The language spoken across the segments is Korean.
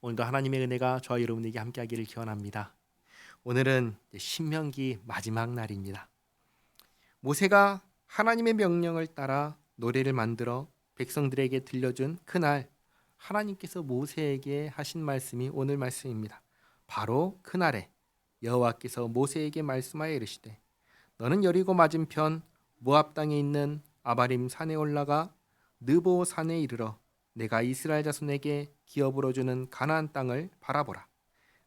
오늘도 하나님의 은혜가 저와 여러분에게 함께하기를 기원합니다. 오늘은 신명기 마지막 날입니다. 모세가 하나님의 명령을 따라 노래를 만들어 백성들에게 들려준 그날, 하나님께서 모세에게 하신 말씀이 오늘 말씀입니다. 바로 그날에 여호와께서 모세에게 말씀하여 이르시되 너는 여리고 맞은편 모압 땅에 있는 아바림 산에 올라가 느보 산에 이르러 내가 이스라엘 자손에게 기업으로 주는 가나안 땅을 바라보라.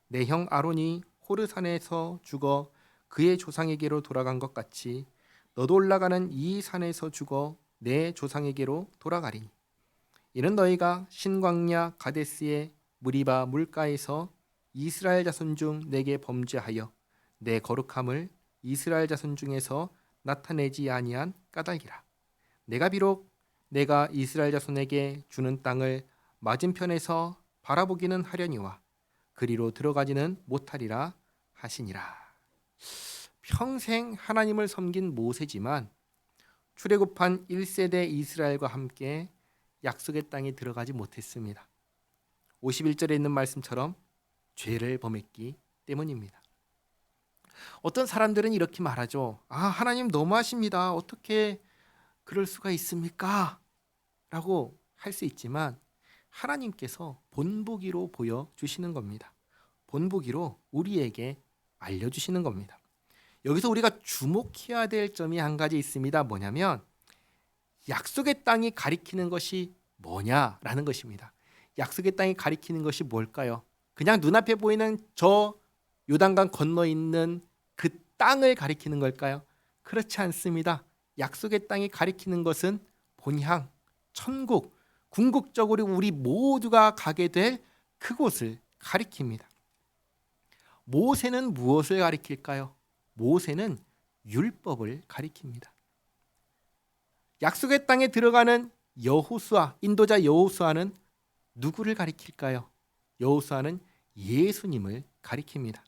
내 형 아론이 호르산에서 죽어 그의 조상에게로 돌아간 것 같이 너도 올라가는 이 산에서 죽어 내 조상에게로 돌아가리니 이는 너희가 신광야 가데스의 무리바 물가에서 이스라엘 자손 중 내게 범죄하여 내 거룩함을 이스라엘 자손 중에서 나타내지 아니한 까닭이라. 내가 비록 내가 이스라엘 자손에게 주는 땅을 맞은편에서 바라보기는 하려니와 그리로 들어가지는 못하리라 하시니라. 평생 하나님을 섬긴 모세지만 출애굽한 1세대 이스라엘과 함께 약속의 땅에 들어가지 못했습니다. 51절에 있는 말씀처럼 죄를 범했기 때문입니다. 어떤 사람들은 이렇게 말하죠. 하나님 너무하십니다. 어떻게 그럴 수가 있습니까? 라고 할 수 있지만 하나님께서 본보기로 보여주시는 겁니다. 본보기로 우리에게 알려주시는 겁니다. 여기서 우리가 주목해야 될 점이 한 가지 있습니다. 뭐냐면 약속의 땅이 가리키는 것이 뭐냐라는 것입니다. 약속의 땅이 가리키는 것이 뭘까요? 그냥 눈앞에 보이는 저 요단강 건너 있는 그 땅을 가리키는 걸까요? 그렇지 않습니다. 약속의 땅이 가리키는 것은 본향, 천국, 궁극적으로 우리 모두가 가게 될 그곳을 가리킵니다. 모세는 무엇을 가리킬까요? 모세는 율법을 가리킵니다. 약속의 땅에 들어가는 여호수아, 인도자 여호수아는 누구를 가리킬까요? 여호수아는 예수님을 가리킵니다.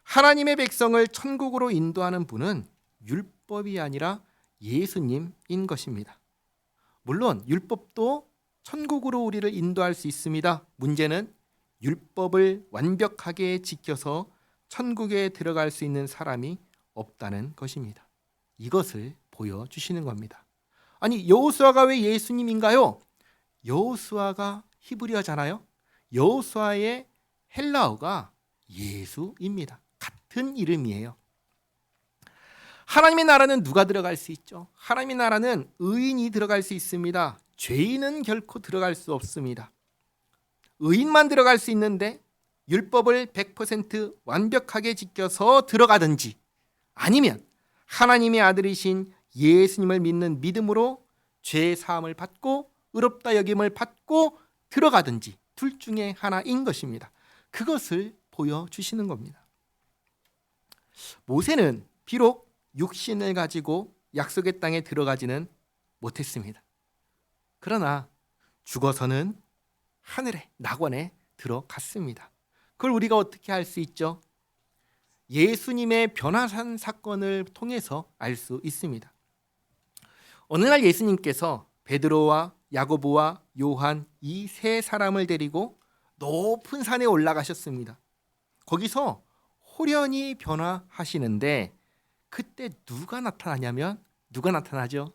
하나님의 백성을 천국으로 인도하는 분은 율법이 아니라 예수님인 것입니다. 물론 율법도 천국으로 우리를 인도할 수 있습니다. 문제는 율법을 완벽하게 지켜서 천국에 들어갈 수 있는 사람이 없다는 것입니다. 이것을 보여주시는 겁니다. 아니, 여호수아가 왜 예수님인가요? 여호수아가 히브리어잖아요. 여호수아의 헬라어가 예수입니다. 같은 이름이에요. 하나님의 나라는 누가 들어갈 수 있죠? 하나님의 나라는 의인이 들어갈 수 있습니다. 죄인은 결코 들어갈 수 없습니다. 의인만 들어갈 수 있는데 율법을 100% 완벽하게 지켜서 들어가든지 아니면 하나님의 아들이신 예수님을 믿는 믿음으로 죄 사함을 받고 의롭다 여김을 받고 들어가든지 둘 중에 하나인 것입니다. 그것을 보여주시는 겁니다. 모세는 비록 육신을 가지고 약속의 땅에 들어가지는 못했습니다. 그러나 죽어서는 하늘에 낙원에 들어갔습니다. 그걸 우리가 어떻게 알 수 있죠? 예수님의 변화산 사건을 통해서 알 수 있습니다. 어느 날 예수님께서 베드로와 야고보와 요한 이 세 사람을 데리고 높은 산에 올라가셨습니다. 거기서 호련히 변화하시는데 그때 누가 나타나냐면 누가 나타나죠?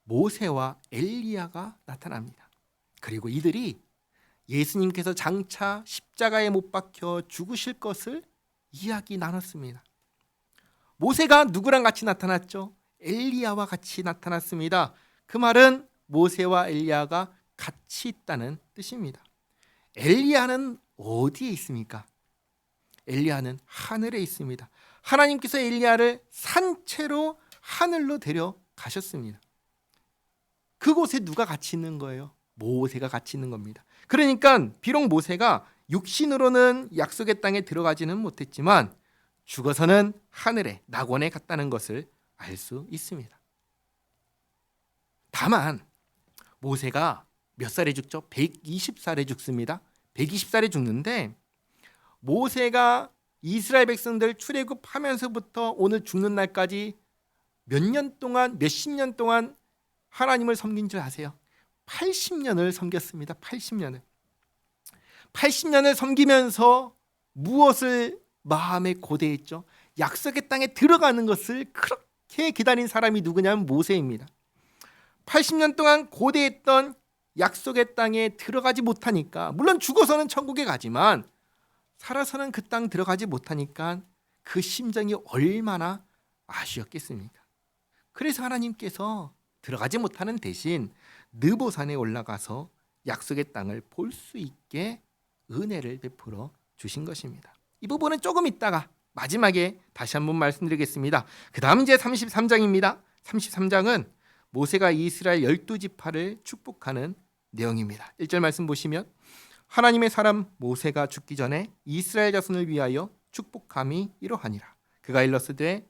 모세와 엘리야가 나타납니다. 그리고 이들이 예수님께서 장차 십자가에 못 박혀 죽으실 것을 이야기 나눴습니다. 모세가 누구랑 같이 나타났죠? 엘리야와 같이 나타났습니다. 그 말은 모세와 엘리야가 같이 있다는 뜻입니다. 엘리야는 어디에 있습니까? 엘리야는 하늘에 있습니다. 하나님께서 엘리야를 산채로 하늘로 데려가셨습니다. 그곳에 누가 같이 있는 거예요? 모세가 같이 있는 겁니다. 그러니까 비록 모세가 육신으로는 약속의 땅에 들어가지는 못했지만 죽어서는 하늘에 낙원에 갔다는 것을 알 수 있습니다. 다만 모세가 몇 살에 죽죠? 120살에 죽습니다. 120살에 죽는데 모세가 이스라엘 백성들 출애굽하면서부터 오늘 죽는 날까지 몇 년 동안, 몇십 년 동안 하나님을 섬긴 줄 아세요? 80년을 섬겼습니다. 80년을. 80년을 섬기면서 무엇을 마음에 고대했죠? 약속의 땅에 들어가는 것을 그렇게 기다린 사람이 누구냐면 모세입니다. 80년 동안 고대했던 약속의 땅에 들어가지 못하니까, 물론 죽어서는 천국에 가지만 살아서는 그 땅 들어가지 못하니까 그 심정이 얼마나 아쉬웠겠습니까? 그래서 하나님께서 들어가지 못하는 대신 느보산에 올라가서 약속의 땅을 볼 수 있게 은혜를 베풀어 주신 것입니다. 이 부분은 조금 있다가 마지막에 다시 한번 말씀드리겠습니다. 그 다음 이제 33장입니다. 33장은 모세가 이스라엘 12지파를 축복하는 내용입니다. 1절 말씀 보시면 하나님의 사람 모세가 죽기 전에 이스라엘 자손을 위하여 축복함이 이러하니라. 그가 일렀으되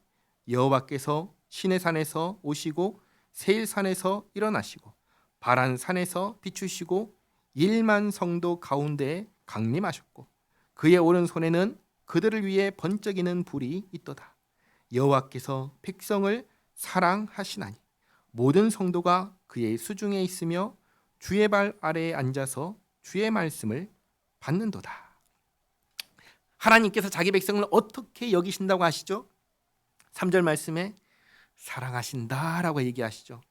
여호와께서 시내산에서 오시고 세일산에서 일어나시고 바란산에서 비추시고 1만 성도 가운데에 강림하셨고 그의 오른손에는 그들을 위해 번쩍이는 불이 있도다. 여호와께서 백성을 사랑하시나니 모든 성도가 그의 수중에 있으며 주의 발 아래에 앉아서 주의 말씀을 받는도다. 하나님께서 자기 백성을 어떻게 여기신다고 하시죠? 3절 말씀에 사랑하신다라고 얘기하시죠.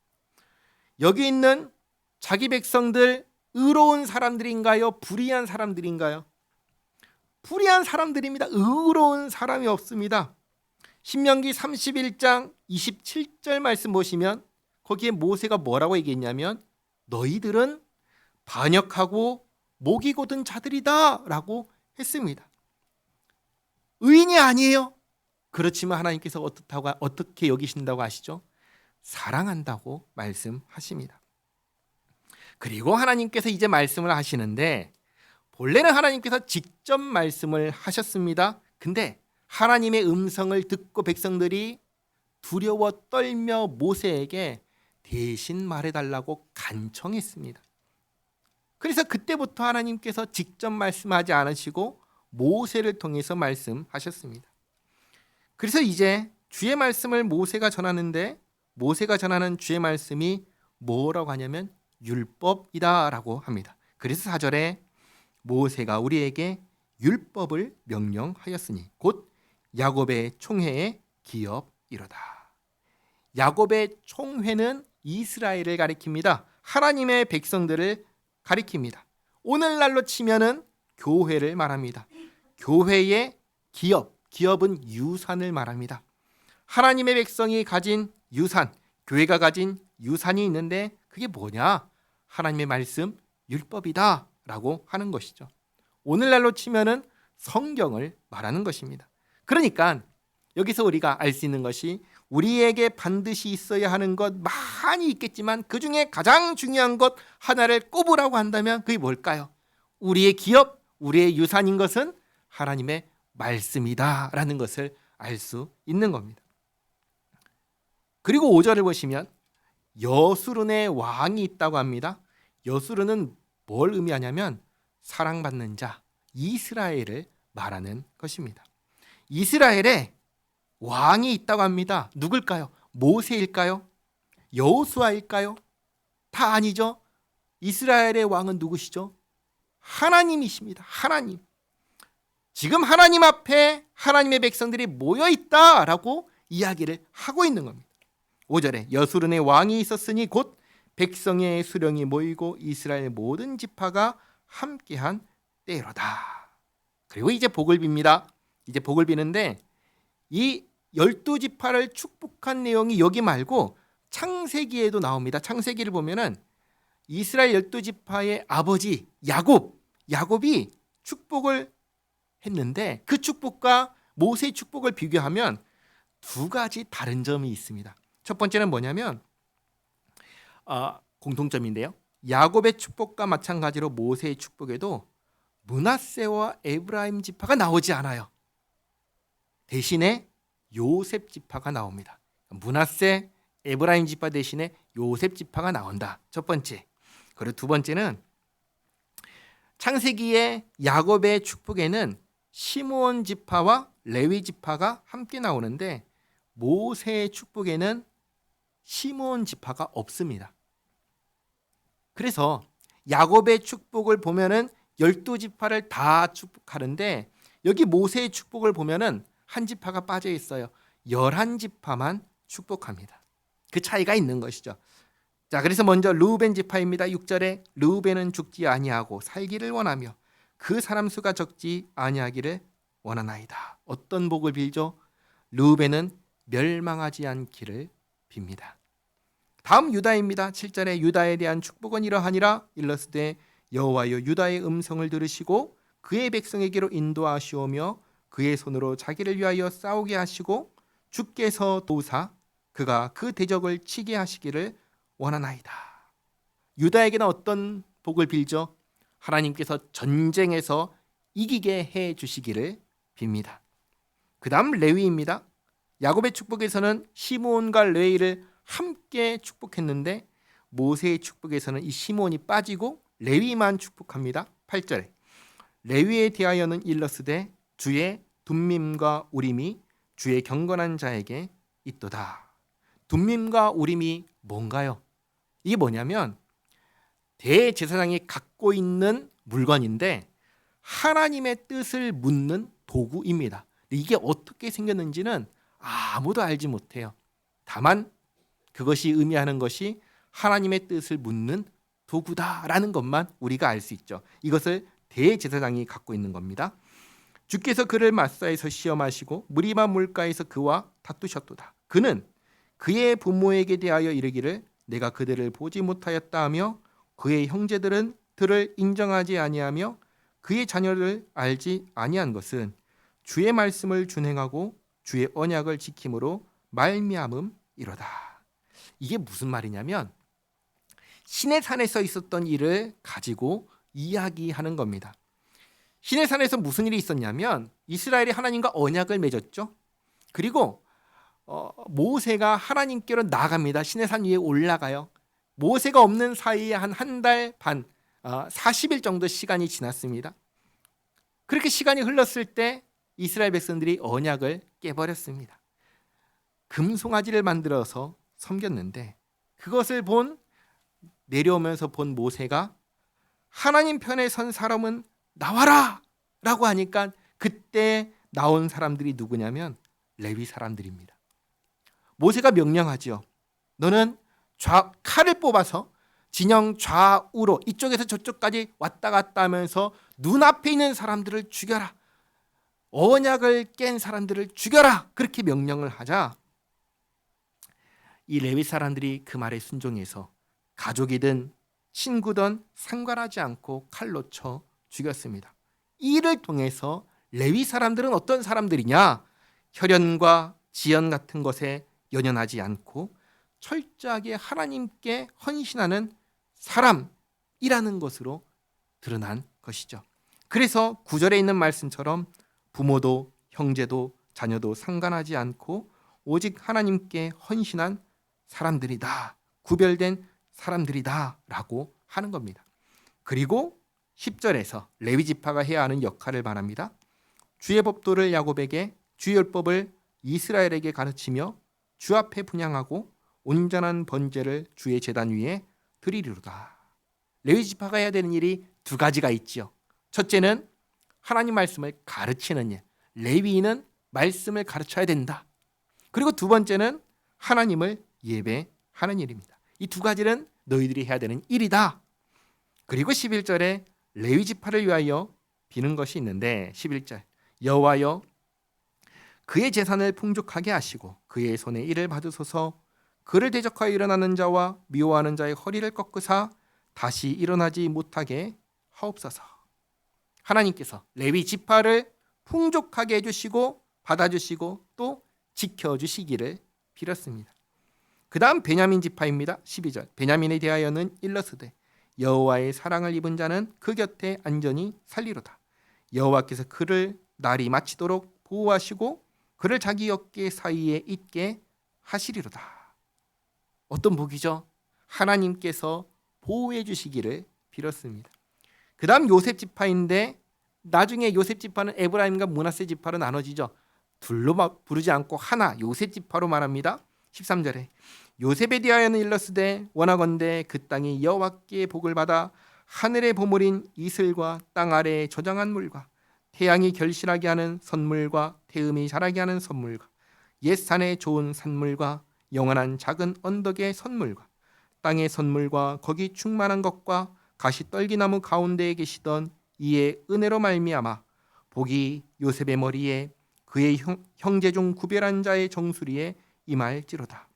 여기 있는 자기 백성들 의로운 사람들인가요? 불의한 사람들인가요? 불의한 사람들입니다. 의로운 사람이 없습니다. 신명기 31장 27절 말씀 보시면 거기에 모세가 뭐라고 얘기했냐면 너희들은 반역하고 목이 곧은 자들이다 라고 했습니다. 의인이 아니에요. 그렇지만 하나님께서 어떻게 여기신다고 하시죠? 사랑한다고 말씀하십니다. 그리고 하나님께서 이제 말씀을 하시는데 본래는 하나님께서 직접 말씀을 하셨습니다. 근데 하나님의 음성을 듣고 백성들이 두려워 떨며 모세에게 대신 말해달라고 간청했습니다. 그래서 그때부터 하나님께서 직접 말씀하지 않으시고 모세를 통해서 말씀하셨습니다. 그래서 이제 주의 말씀을 모세가 전하는데 모세가 전하는 주의 말씀이 뭐라고 하냐면 율법이다라고 합니다. 그래서 4절에 모세가 우리에게 율법을 명령하였으니 곧 야곱의 총회의 기업이로다. 야곱의 총회는 이스라엘을 가리킵니다. 하나님의 백성들을 가리킵니다. 오늘날로 치면은 교회를 말합니다. 교회의 기업은 유산을 말합니다. 하나님의 백성이 가진 유산, 교회가 가진 유산이 있는데 그게 뭐냐? 하나님의 말씀, 율법이다 라고 하는 것이죠. 오늘날로 치면은 성경을 말하는 것입니다. 그러니까 여기서 우리가 알 수 있는 것이 우리에게 반드시 있어야 하는 것 많이 있겠지만 그중에 가장 중요한 것 하나를 꼽으라고 한다면 그게 뭘까요? 우리의 기업, 우리의 유산인 것은 하나님의 말씀이다라는 것을 알 수 있는 겁니다. 그리고 5절을 보시면 여수론의 왕이 있다고 합니다. 여수론은 뭘 의미하냐면 사랑받는 자, 이스라엘을 말하는 것입니다. 이스라엘에 왕이 있다고 합니다. 누굴까요? 모세일까요? 여호수아일까요? 다 아니죠. 이스라엘의 왕은 누구시죠? 하나님이십니다. 하나님. 지금 하나님 앞에 하나님의 백성들이 모여 있다라고 이야기를 하고 있는 겁니다. 5절에 여수론의 왕이 있었으니 곧 백성의 수령이 모이고 이스라엘 모든 지파가 함께한 때로다. 그리고 이제 복을 빕니다. 이제 복을 비는데 이 12지파를 축복한 내용이 여기 말고 창세기에도 나옵니다. 창세기를 보면은 이스라엘 12지파의 아버지 야곱이 축복을 했는데 그 축복과 모세의 축복을 비교하면 두 가지 다른 점이 있습니다. 첫 번째는 뭐냐면 공통점인데요. 야곱의 축복과 마찬가지로 모세의 축복에도 므낫세와 에브라임 지파가 나오지 않아요. 대신에 요셉 지파가 나옵니다. 므낫세, 에브라임 지파 대신에 요셉 지파가 나온다. 첫 번째. 그리고 두 번째는 창세기의 야곱의 축복에는 시므온 지파와 레위 지파가 함께 나오는데 모세의 축복에는 시므온 지파가 없습니다. 그래서 야곱의 축복을 보면은 12지파를 다 축복하는데 여기 모세의 축복을 보면은 한 지파가 빠져 있어요. 11지파만 축복합니다. 그 차이가 있는 것이죠. 자, 그래서 먼저 르우벤 지파입니다. 6절에 르우벤은 죽지 아니하고 살기를 원하며 그 사람 수가 적지 아니하기를 원하나이다. 어떤 복을 빌죠? 르우벤은 멸망하지 않기를 빕니다. 다음 유다입니다. 7절에 유다에 대한 축복은 이러하니라. 일러스되 여호와여 유다의 음성을 들으시고 그의 백성에게로 인도하시오며 그의 손으로 자기를 위하여 싸우게 하시고 주께서 도우사 그가 그 대적을 치게 하시기를 원하나이다. 유다에게는 어떤 복을 빌죠? 하나님께서 전쟁에서 이기게 해 주시기를 빕니다. 그 다음 레위입니다. 야곱의 축복에서는 시므온과 레위를 함께 축복했는데 모세의 축복에서는 이 시므온이 빠지고 레위만 축복합니다. 8절에 레위에 대하여는 일러스되 주의 둠밈과 우림이 주의 경건한 자에게 있도다. 둠밈과 우림이 뭔가요? 이게 뭐냐면 대제사장이 갖고 있는 물건인데 하나님의 뜻을 묻는 도구입니다. 이게 어떻게 생겼는지는 아무도 알지 못해요. 다만 그것이 의미하는 것이 하나님의 뜻을 묻는 도구다라는 것만 우리가 알 수 있죠. 이것을 대제사장이 갖고 있는 겁니다. 주께서 그를 마사에서 시험하시고 무리바 물가에서 그와 다투셨도다. 그는 그의 부모에게 대하여 이르기를 내가 그들을 보지 못하였다 하며 그의 형제들은 그를 인정하지 아니하며 그의 자녀를 알지 아니한 것은 주의 말씀을 준행하고 주의 언약을 지킴으로 말미암음이로다. 이게 무슨 말이냐면 시내산에서 있었던 일을 가지고 이야기하는 겁니다. 시내산에서 무슨 일이 있었냐면 이스라엘이 하나님과 언약을 맺었죠. 그리고 모세가 하나님께로 나아갑니다. 시내산 위에 올라가요. 모세가 없는 사이에 한 달 반, 40일 정도 시간이 지났습니다. 그렇게 시간이 흘렀을 때 이스라엘 백성들이 언약을 깨버렸습니다. 금송아지를 만들어서 섬겼는데 그것을 내려오면서 본 모세가 하나님 편에 선 사람은 나와라! 라고 하니까 그때 나온 사람들이 누구냐면 레위 사람들입니다. 모세가 명령하지요. 너는 칼을 뽑아서 진영 좌우로 이쪽에서 저쪽까지 왔다 갔다 하면서 눈앞에 있는 사람들을 죽여라. 언약을 깬 사람들을 죽여라. 그렇게 명령을 하자 이 레위 사람들이 그 말에 순종해서 가족이든 친구든 상관하지 않고 칼로 쳐 죽였습니다. 이 일을 통해서 레위 사람들은 어떤 사람들이냐? 혈연과 지연 같은 것에 연연하지 않고 철저하게 하나님께 헌신하는 사람이라는 것으로 드러난 것이죠. 그래서 9절에 있는 말씀처럼 부모도 형제도 자녀도 상관하지 않고 오직 하나님께 헌신한 사람들이다. 구별된 사람들이다 라고 하는 겁니다. 그리고 10절에서 레위 지파가 해야 하는 역할을 말합니다. 주의 법도를 야곱에게 주의 율법을 이스라엘에게 가르치며 주 앞에 분향하고 온전한 번제를 주의 제단 위에 드리리로다. 레위 지파가 해야 되는 일이 두 가지가 있지요. 첫째는 하나님 말씀을 가르치는 일. 레위인은 말씀을 가르쳐야 된다. 그리고 두 번째는 하나님을 예배하는 일입니다. 이 두 가지는 너희들이 해야 되는 일이다. 그리고 11절에 레위 지파를 위하여 비는 것이 있는데 11절 여호와여 그의 재산을 풍족하게 하시고 그의 손에 일을 받으소서. 그를 대적하여 일어나는 자와 미워하는 자의 허리를 꺾으사 다시 일어나지 못하게 하옵소서. 하나님께서 레위 지파를 풍족하게 해주시고 받아주시고 또 지켜주시기를 빌었습니다. 그 다음 베냐민 지파입니다. 12절 베냐민에 대하여는 일러스되 여호와의 사랑을 입은 자는 그 곁에 안전히 살리로다. 여호와께서 그를 날이 마치도록 보호하시고 그를 자기 어깨 사이에 있게 하시리로다. 어떤 복이죠? 하나님께서 보호해 주시기를 빌었습니다. 그 다음 요셉 지파인데 나중에 요셉 지파는 에브라임과 므낫세 지파로 나눠지죠. 둘로 부르지 않고 하나 요셉 지파로 말합니다. 13절에 요셉에 대하여는 일러스되 원하건대 그 땅이 여호와께 복을 받아 하늘의 보물인 이슬과 땅 아래에 저장한 물과 태양이 결실하게 하는 선물과 태음이 자라게 하는 선물과 옛산의 좋은 산물과 영원한 작은 언덕의 선물과 땅의 선물과 거기 충만한 것과 가시떨기나무 가운데에 계시던 이의 은혜로 말미암아 복이 요셉의 머리에 그의 형제 중 구별한 자의 정수리에 임할지로다.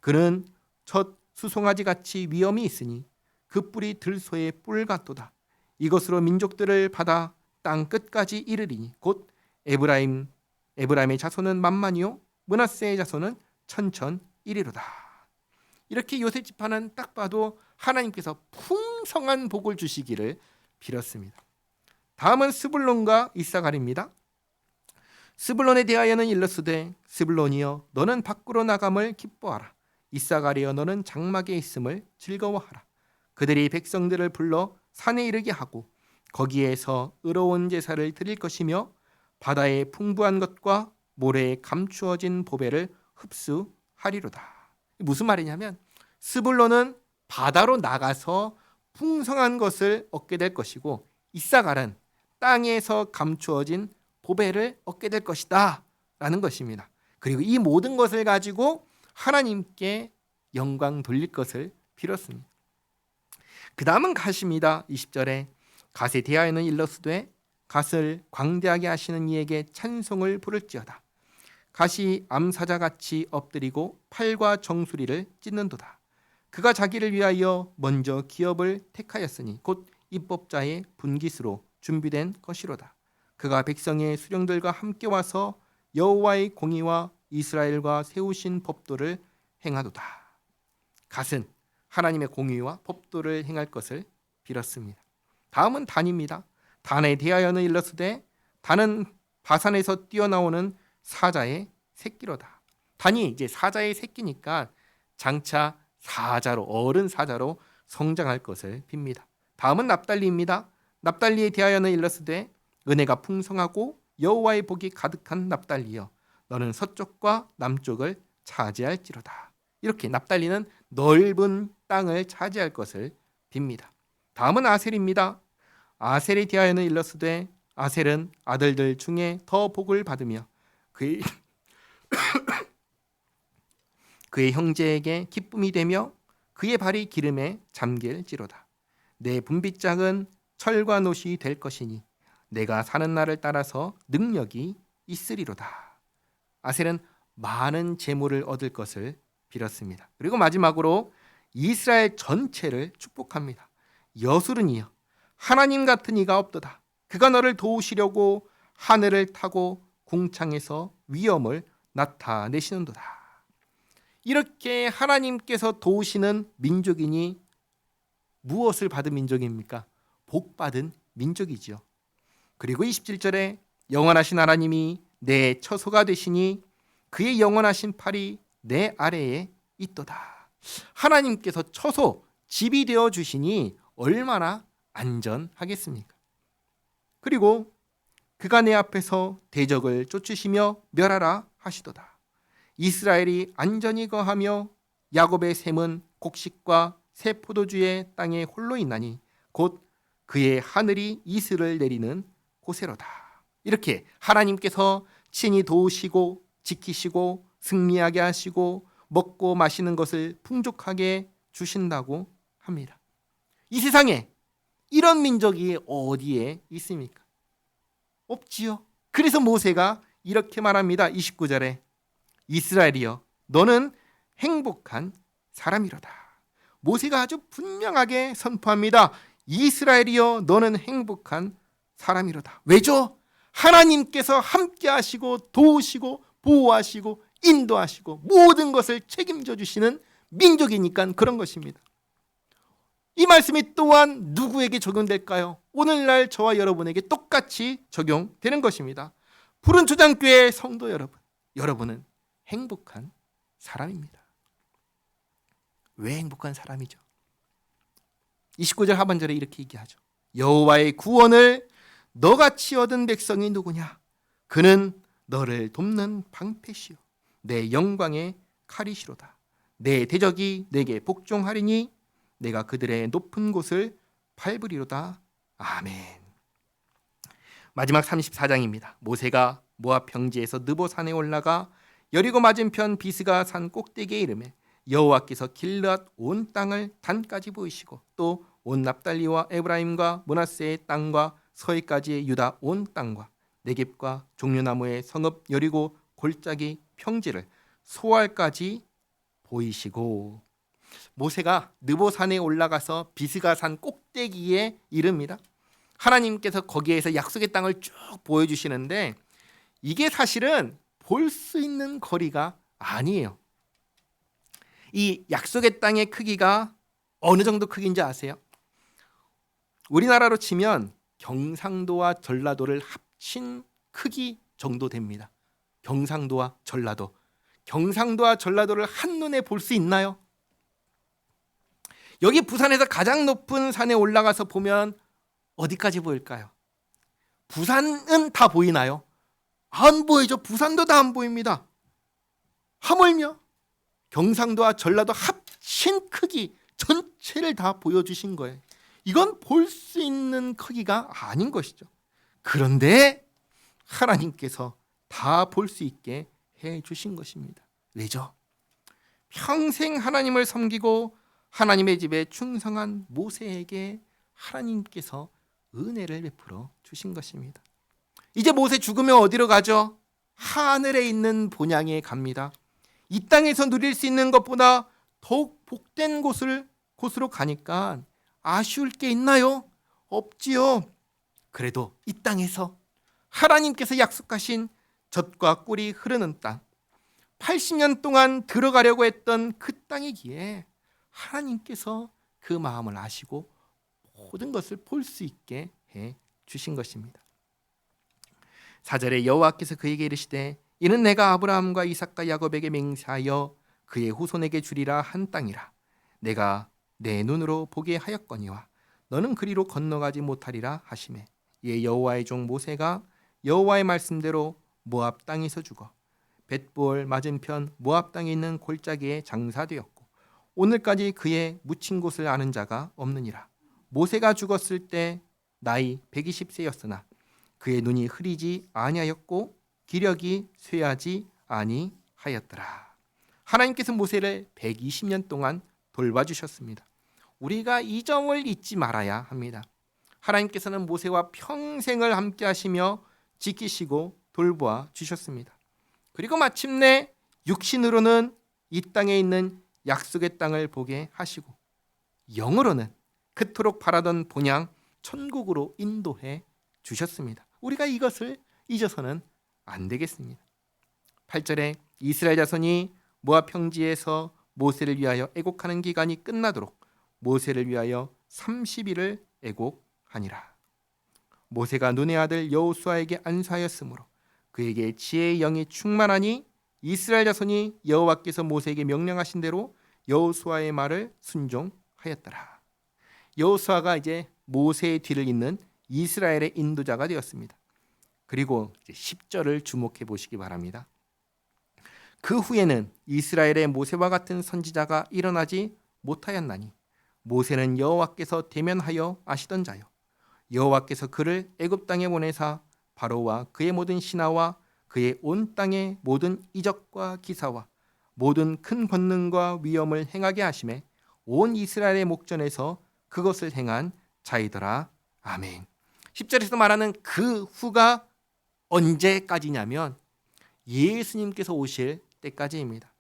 그는 첫 수송아지 같이 위엄이 있으니 그 뿔이 들소의 뿔 같도다. 이것으로 민족들을 받아 땅 끝까지 이르리니 곧 에브라임의 자손은 만만이요 므낫세의 자손은 천천이리로다. 이렇게 요셉 지파는 딱 봐도 하나님께서 풍성한 복을 주시기를 빌었습니다. 다음은 스불론과 이사갈입니다. 스불론에 대하여는 일러스되 스불론이여 너는 밖으로 나감을 기뻐하라. 이사갈이여 너는 장막에 있음을 즐거워하라. 그들이 백성들을 불러 산에 이르게 하고 거기에서 의로운 제사를 드릴 것이며 바다의 풍부한 것과 모래에 감추어진 보배를 흡수하리로다. 무슨 말이냐면 스불론은 바다로 나가서 풍성한 것을 얻게 될 것이고 이사갈은 땅에서 감추어진 보배를 얻게 될 것이다 라는 것입니다. 그리고 이 모든 것을 가지고 하나님께 영광 돌릴 것을 빌었습니다. 그 다음은 갓입니다. 20절에 갓에 대하여는 일러스되 갓을 광대하게 하시는 이에게 찬송을 부를지어다. 갓이 암사자같이 엎드리고 팔과 정수리를 찢는도다. 그가 자기를 위하여 먼저 기업을 택하였으니 곧 입법자의 분깃으로 준비된 것이로다. 그가 백성의 수령들과 함께 와서 여호와의 공의와 이스라엘과 세우신 법도를 행하도다. 갓은 하나님의 공의와 법도를 행할 것을 빌었습니다. 다음은 단입니다. 단에 대하여는 일러스되 단은 바산에서 뛰어나오는 사자의 새끼로다. 단이 이제 사자의 새끼니까 장차 사자로 어른 사자로 성장할 것을 빕니다. 다음은 납달리입니다. 납달리에 대하여는 일러스되 은혜가 풍성하고 여호와의 복이 가득한 납달리여 너는 서쪽과 남쪽을 차지할지로다. 이렇게 납달리는 넓은 땅을 차지할 것을 빕니다. 다음은 아셀입니다. 아셀에 대하여는 일러스되 아셀은 아들들 중에 더 복을 받으며 그의 형제에게 기쁨이 되며 그의 발이 기름에 잠길지로다. 내 분빗장은 철과 노시 될 것이니 내가 사는 날을 따라서 능력이 있으리로다. 아셀은 많은 재물을 얻을 것을 빌었습니다. 그리고 마지막으로 이스라엘 전체를 축복합니다. 여수른이여 하나님 같은 이가 없도다. 그가 너를 도우시려고 하늘을 타고 궁창에서 위엄을 나타내시는도다. 이렇게 하나님께서 도우시는 민족이니 무엇을 받은 민족입니까? 복받은 민족이지요. 그리고 27절에 영원하신 하나님이 내 처소가 되시니 그의 영원하신 팔이 내 아래에 있도다. 하나님께서 처소, 집이 되어 주시니 얼마나 안전하겠습니까? 그리고 그가 내 앞에서 대적을 쫓으시며 멸하라 하시도다. 이스라엘이 안전히 거하며 야곱의 샘은 곡식과 새 포도주의 땅에 홀로 있나니 곧 그의 하늘이 이슬을 내리는 곳에로다. 이렇게 하나님께서 친히 도우시고 지키시고 승리하게 하시고 먹고 마시는 것을 풍족하게 주신다고 합니다. 이 세상에 이런 민족이 어디에 있습니까? 없지요. 그래서 모세가 이렇게 말합니다. 29절에 이스라엘이여 너는 행복한 사람이로다. 모세가 아주 분명하게 선포합니다. 이스라엘이여 너는 행복한 사람이로다. 왜죠? 하나님께서 함께 하시고 도우시고 보호하시고 인도하시고 모든 것을 책임져 주시는 민족이니까 그런 것입니다. 이 말씀이 또한 누구에게 적용될까요? 오늘날 저와 여러분에게 똑같이 적용되는 것입니다. 푸른 초장교회 성도 여러분, 여러분은 행복한 사람입니다. 왜 행복한 사람이죠? 29절 하반절에 이렇게 얘기하죠. 여호와의 구원을 너같이 얻은 백성이 누구냐? 그는 너를 돕는 방패시요 내 영광의 칼이시로다. 내 대적이 내게 복종하리니 내가 그들의 높은 곳을 밟으리로다. 아멘. 마지막 34장입니다. 모세가 모압 평지에서 느보산에 올라가 여리고 맞은편 비스가 산 꼭대기에 이르매 여호와께서 길르앗 온 땅을 단까지 보이시고 또 온 납달리와 에브라임과 므낫세의 땅과 서해까지의 유다 온 땅과 네겝과 종려나무의 성읍 여리고 골짜기 평지를 소알까지 보이시고, 모세가 느보산에 올라가서 비스가 산 꼭대기에 이릅니다. 하나님께서 거기에서 약속의 땅을 쭉 보여주시는데 이게 사실은 볼 수 있는 거리가 아니에요. 이 약속의 땅의 크기가 어느 정도 크기인지 아세요? 우리나라로 치면 경상도와 전라도를 합친 크기 정도 됩니다. 경상도와 전라도. 경상도와 전라도를 한눈에 볼 수 있나요? 여기 부산에서 가장 높은 산에 올라가서 보면 어디까지 보일까요? 부산은 다 보이나요? 안 보이죠. 부산도 다 안 보입니다. 하물며 경상도와 전라도 합친 크기 전체를 다 보여주신 거예요. 이건 볼 수 있는 크기가 아닌 것이죠. 그런데 하나님께서 다 볼 수 있게 해주신 것입니다. 왜죠? 평생 하나님을 섬기고 하나님의 집에 충성한 모세에게 하나님께서 은혜를 베풀어 주신 것입니다. 이제 모세 죽으면 어디로 가죠? 하늘에 있는 본향에 갑니다. 이 땅에서 누릴 수 있는 것보다 더욱 복된 곳으로 가니까 아쉬울 게 있나요? 없지요. 그래도 이 땅에서 하나님께서 약속하신 젖과 꿀이 흐르는 땅, 80년 동안 들어가려고 했던 그 땅이기에 하나님께서 그 마음을 아시고 모든 것을 볼 수 있게 해 주신 것입니다. 4절에 여호와께서 그에게 이르시되 이는 내가 아브라함과 이삭과 야곱에게 맹세하여 그의 후손에게 주리라 한 땅이라. 내가 내 눈으로 보게 하였거니와 너는 그리로 건너가지 못하리라 하시매 이에 여호와의 종 모세가 여호와의 말씀대로 모압 땅에서 죽어 벳볼 맞은편 모압 땅에 있는 골짜기에 장사되었고 오늘까지 그의 묻힌 곳을 아는 자가 없느니라. 모세가 죽었을 때 나이 120세였으나 그의 눈이 흐리지 아니하였고 기력이 쇠하지 아니하였더라. 하나님께서 모세를 120년 동안 돌봐주셨습니다. 우리가 이 점을 잊지 말아야 합니다. 하나님께서는 모세와 평생을 함께 하시며 지키시고 돌보아 주셨습니다. 그리고 마침내 육신으로는 이 땅에 있는 약속의 땅을 보게 하시고 영으로는 그토록 바라던 본향 천국으로 인도해 주셨습니다. 우리가 이것을 잊어서는 안 되겠습니다. 8절에 이스라엘 자손이 모압 평지에서 모세를 위하여 애곡하는 기간이 끝나도록 모세를 위하여 30일을 애곡하니라. 모세가 눈의 아들 여호수아에게 안수하였으므로 그에게 지혜의 영이 충만하니 이스라엘 자손이 여호와께서 모세에게 명령하신 대로 여호수아의 말을 순종하였더라. 여호수아가 이제 모세의 뒤를 잇는 이스라엘의 인도자가 되었습니다. 그리고 10절을 주목해 보시기 바랍니다. 그 후에는 이스라엘의 모세와 같은 선지자가 일어나지 못하였나니 모세는 여호와께서 대면하여 아시던 자요 여호와께서 그를 애굽 땅에 보내사 바로와 그의 모든 신하와 그의 온 땅의 모든 이적과 기사와 모든 큰 권능과 위엄을 행하게 하심에 온 이스라엘의 목전에서 그것을 행한 자이더라. 아멘. 10절에서 말하는 그 후가 언제까지냐면 예수님께서 오실 때까지입니다.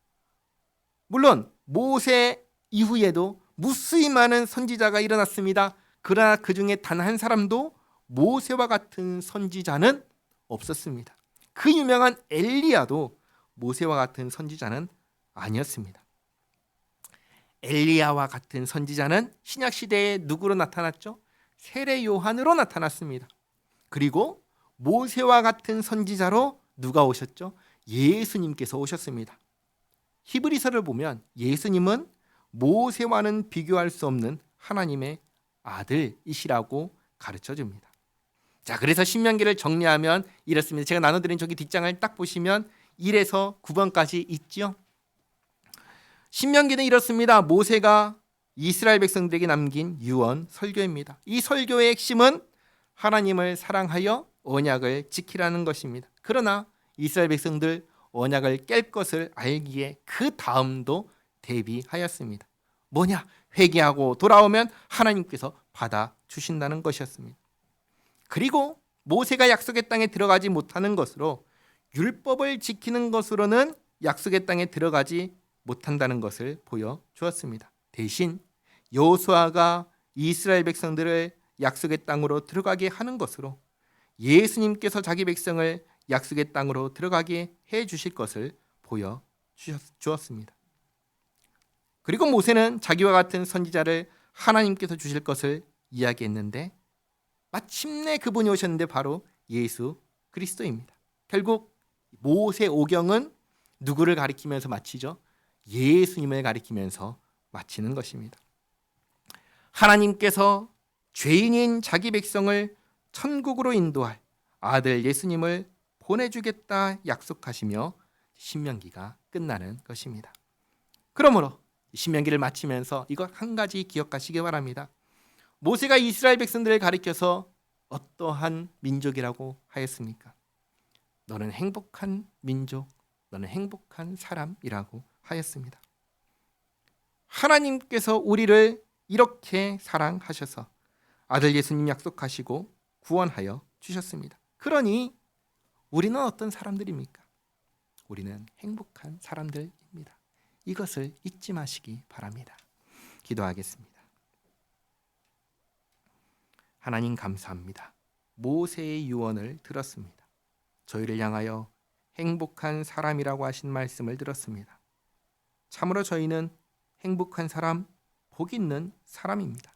물론 모세 이후에도 무수히 많은 선지자가 일어났습니다. 그러나 그 중에 단 한 사람도 모세와 같은 선지자는 없었습니다. 그 유명한 엘리야도 모세와 같은 선지자는 아니었습니다. 엘리야와 같은 선지자는 신약 시대에 누구로 나타났죠? 세례 요한으로 나타났습니다. 그리고 모세와 같은 선지자로 누가 오셨죠? 예수님께서 오셨습니다. 히브리서를 보면 예수님은 모세와는 비교할 수 없는 하나님의 아들이시라고 가르쳐 줍니다. 자, 그래서 신명기를 정리하면 이렇습니다. 제가 나눠드린 저기 뒷장을 딱 보시면 1에서 9번까지 있죠. 신명기는 이렇습니다. 모세가 이스라엘 백성들에게 남긴 유언 설교입니다. 이 설교의 핵심은 하나님을 사랑하여 언약을 지키라는 것입니다. 그러나 이스라엘 백성들 언약을 깰 것을 알기에 그 다음도 대비하였습니다. 뭐냐? 회개하고 돌아오면 하나님께서 받아주신다는 것이었습니다. 그리고 모세가 약속의 땅에 들어가지 못하는 것으로 율법을 지키는 것으로는 약속의 땅에 들어가지 못한다는 것을 보여주었습니다. 대신 여호수아가 이스라엘 백성들을 약속의 땅으로 들어가게 하는 것으로 예수님께서 자기 백성을 약속의 땅으로 들어가게 해 주실 것을 보여주었습니다. 그리고 모세는 자기와 같은 선지자를 하나님께서 주실 것을 이야기했는데 마침내 그분이 오셨는데 바로 예수 그리스도입니다. 결국 모세 오경은 누구를 가리키면서 마치죠? 예수님을 가리키면서 마치는 것입니다. 하나님께서 죄인인 자기 백성을 천국으로 인도할 아들 예수님을 보내주겠다 약속하시며 신명기가 끝나는 것입니다. 그러므로 신명기를 마치면서 이것 한 가지 기억하시기 바랍니다. 모세가 이스라엘 백성들을 가리켜서 어떠한 민족이라고 하였습니까? 너는 행복한 민족, 너는 행복한 사람이라고 하였습니다. 하나님께서 우리를 이렇게 사랑하셔서 아들 예수님 약속하시고 구원하여 주셨습니다. 그러니 우리는 어떤 사람들입니까? 우리는 행복한 사람들입니다. 이것을 잊지 마시기 바랍니다. 기도하겠습니다. 하나님 감사합니다. 모세의 유언을 들었습니다. 저희를 향하여 행복한 사람이라고 하신 말씀을 들었습니다. 참으로 저희는 행복한 사람, 복 있는 사람입니다.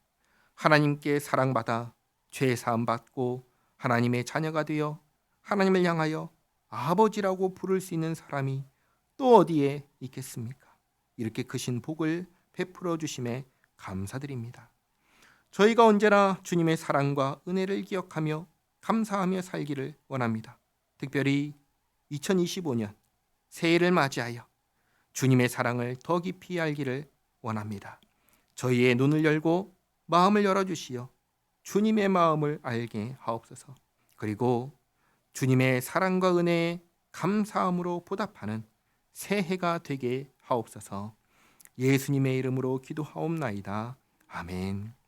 하나님께 사랑받아 죄 사함 받고 하나님의 자녀가 되어 하나님을 향하여 아버지라고 부를 수 있는 사람이 또 어디에 있겠습니까? 이렇게 크신 복을 베풀어 주심에 감사드립니다. 저희가 언제나 주님의 사랑과 은혜를 기억하며 감사하며 살기를 원합니다. 특별히 2025년 새해를 맞이하여 주님의 사랑을 더 깊이 알기를 원합니다. 저희의 눈을 열고 마음을 열어주시어 주님의 마음을 알게 하옵소서. 그리고 주님의 사랑과 은혜에 감사함으로 보답하는 새해가 되게 하옵소서. 예수님의 이름으로 기도하옵나이다. 아멘.